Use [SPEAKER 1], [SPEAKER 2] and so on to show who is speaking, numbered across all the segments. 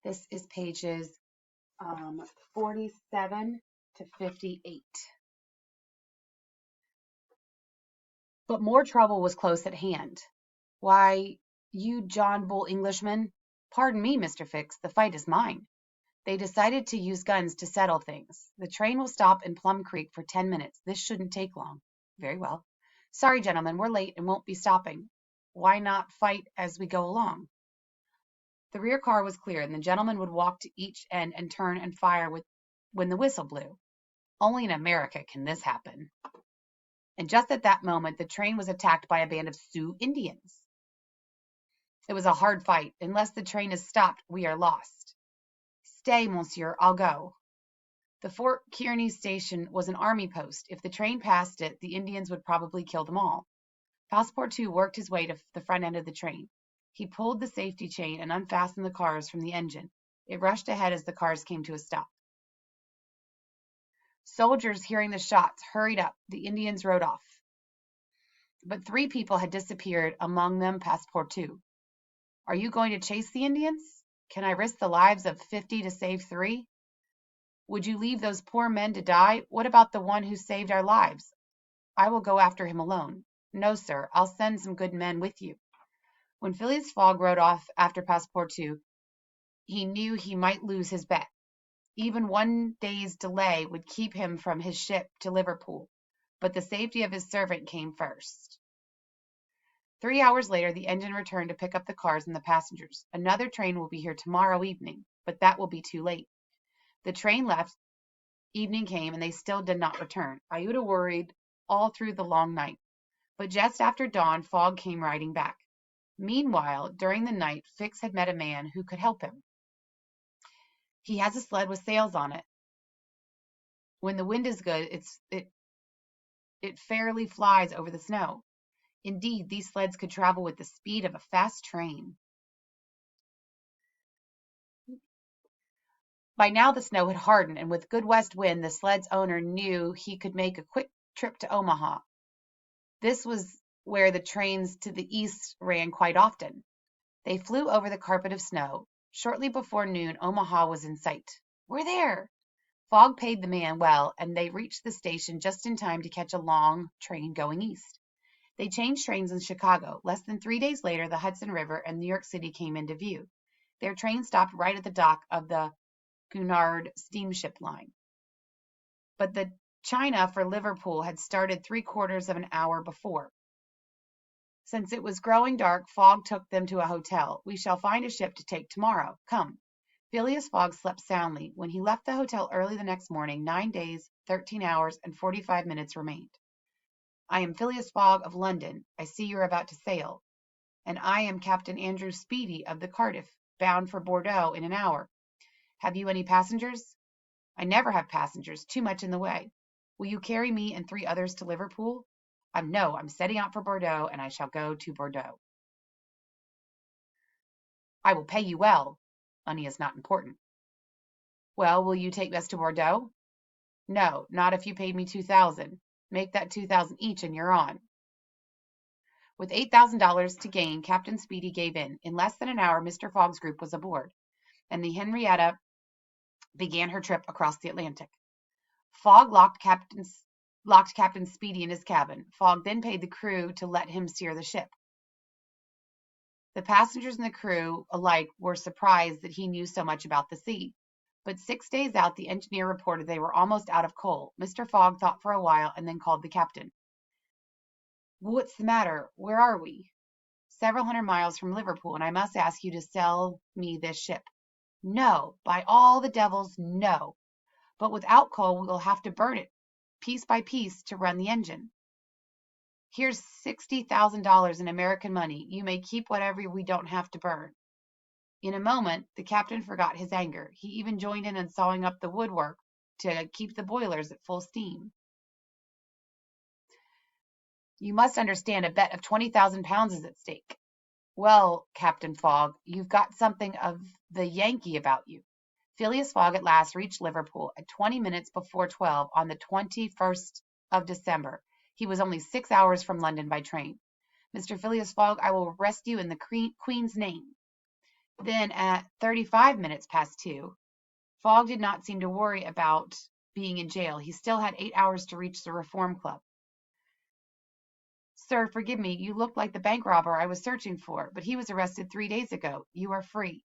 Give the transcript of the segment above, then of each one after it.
[SPEAKER 1] This is pages 47 to 58. But more trouble was close at hand. Why, you John Bull Englishman, pardon me, Mr. Fix, the fight is mine. They decided to use guns to settle things. The train will stop in Plum Creek for 10 minutes. This shouldn't take long. Very well. Sorry, gentlemen, we're late and won't be stopping. Why not fight as we go along? The rear car was clear, and the gentleman would walk to each end and turn and fire when the whistle blew. Only in America can this happen. And just at that moment, the train was attacked by a band of Sioux Indians. It was a hard fight. Unless the train is stopped, we are lost. Stay, monsieur, I'll go. The Fort Kearny station was an army post. If the train passed it, the Indians would probably kill them all. Passepartout worked his way to the front end of the train. He pulled the safety chain and unfastened the cars from the engine. It rushed ahead as the cars came to a stop. Soldiers, hearing the shots, hurried up. The Indians rode off. But 3 people had disappeared, among them Passepartout. Are you going to chase the Indians? Can I risk the lives of 50 to save 3? Would you leave those poor men to die? What about the one who saved our lives? I will go after him alone. No, sir, I'll send some good men with you. When Phileas Fogg rode off after Passepartout, he knew he might lose his bet. Even one day's delay would keep him from his ship to Liverpool, but the safety of his servant came first. 3 hours later, the engine returned to pick up the cars and the passengers. Another train will be here tomorrow evening, but that will be too late. The train left, evening came, and they still did not return. Iuta worried all through the long night, but just after dawn, Fogg came riding back. Meanwhile, during the night, Fix had met a man who could help him. He has a sled with sails on it. When the wind is good, it fairly flies over the snow. Indeed, these sleds could travel with the speed of a fast train. By now the snow had hardened, and with good west wind, the sled's owner knew he could make a quick trip to Omaha. This was where the trains to the east ran quite often. They flew over the carpet of snow. Shortly before noon, Omaha was in sight. We're there! Fogg paid the man well, and they reached the station just in time to catch a long train going east. They changed trains in Chicago. Less than 3 days later, the Hudson River and New York City came into view. Their train stopped right at the dock of the Cunard steamship line. But the China for Liverpool had started 3/4 of an hour before. Since it was growing dark, Fogg took them to a hotel. We shall find a ship to take tomorrow. Come. Phileas Fogg slept soundly. When he left the hotel early the next morning, 9 days, 13 hours, and 45 minutes remained. I am Phileas Fogg of London. I see you're about to sail. And I am Captain Andrew Speedy of the Cardiff, bound for Bordeaux in an hour. Have you any passengers? I never have passengers, too much in the way. Will you carry me and 3 others to Liverpool? No, I'm setting out for Bordeaux, and I shall go to Bordeaux. I will pay you well. Money is not important. Well, will you take us to Bordeaux? No, not if you paid me 2,000. Make that 2,000 each, and you're on. With $8,000 to gain, Captain Speedy gave in. In less than an hour, Mr. Fogg's group was aboard, and the Henrietta began her trip across the Atlantic. Fogg locked Captain Speedy in his cabin. Fogg then paid the crew to let him steer the ship. The passengers and the crew alike were surprised that he knew so much about the sea. But 6 days out, the engineer reported they were almost out of coal. Mr. Fogg thought for a while and then called the captain. What's the matter? Where are we? Several hundred miles from Liverpool, and I must ask you to sell me this ship. No, by all the devils, no. But without coal, we will have to burn it, piece by piece, to run the engine. Here's $60,000 in American money. You may keep whatever we don't have to burn. In a moment, the captain forgot his anger. He even joined in sawing up the woodwork to keep the boilers at full steam. You must understand a bet of 20,000 pounds is at stake. Well, Captain Fogg, you've got something of the Yankee about you. Phileas Fogg at last reached Liverpool at 20 minutes before 12 on the 21st of December. He was only 6 hours from London by train. Mr. Phileas Fogg, I will arrest you in the Queen's name. Then at 35 minutes past 2, Fogg did not seem to worry about being in jail. He still had 8 hours to reach the Reform Club. Sir, forgive me. You look like the bank robber I was searching for, but he was arrested 3 days ago. You are free.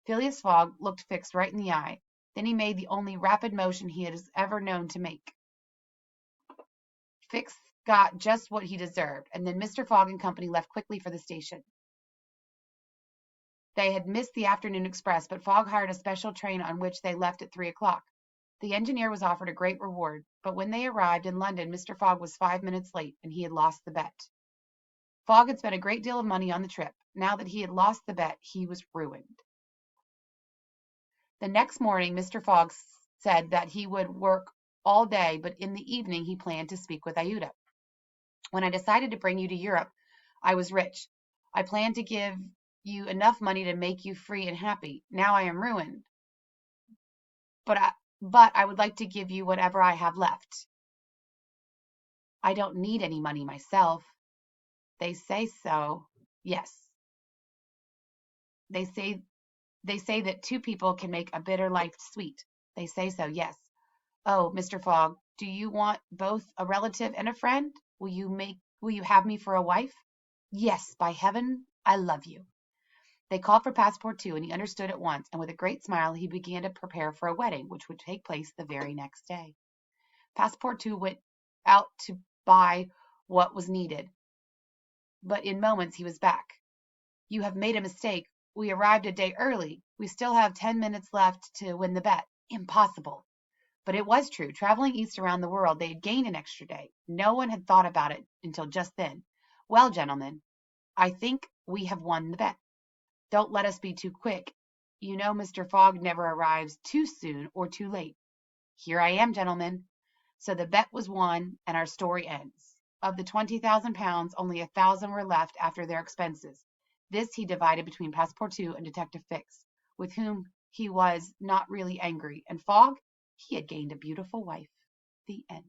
[SPEAKER 1] Phileas Fogg looked Fix right in the eye. Then he made the only rapid motion he had ever known to make. Fix got just what he deserved, and then Mr. Fogg and company left quickly for the station. They had missed the afternoon express, but Fogg hired a special train on which they left at 3 o'clock. The engineer was offered a great reward, but when they arrived in London Mr. Fogg was 5 minutes late, and he had lost the bet. Fogg had spent a great deal of money on the trip. Now that he had lost the bet, he was ruined. The next morning Mr. Fogg said that he would work all day, but in the evening he planned to speak with Iuta. When I decided to bring you to Europe, I was rich. I planned to give you enough money to make you free and happy. Now I am ruined. But I would like to give you whatever I have left. I don't need any money myself. They say so. Yes. They say that two people can make a bitter life sweet. They say so. Yes. Oh, Mr. Fogg, do you want both a relative and a friend? Will you have me for a wife? Yes, by heaven, I love you. They called for Passepartout, and he understood at once, and with a great smile he began to prepare for a wedding, which would take place the very next day. Passepartout went out to buy what was needed, but in moments he was back. You have made a mistake. We arrived a day early. We still have 10 minutes left to win the bet. Impossible. But it was true. Traveling east around the world, they had gained an extra day. No one had thought about it until just then. Well, gentlemen, I think we have won the bet. Don't let us be too quick. You know Mr. Fogg never arrives too soon or too late. Here I am, gentlemen. So the bet was won, and our story ends. Of the £20,000, only 1,000 were left after their expenses. This he divided between Passepartout and Detective Fix, with whom he was not really angry, and Fogg, he had gained a beautiful wife. The end.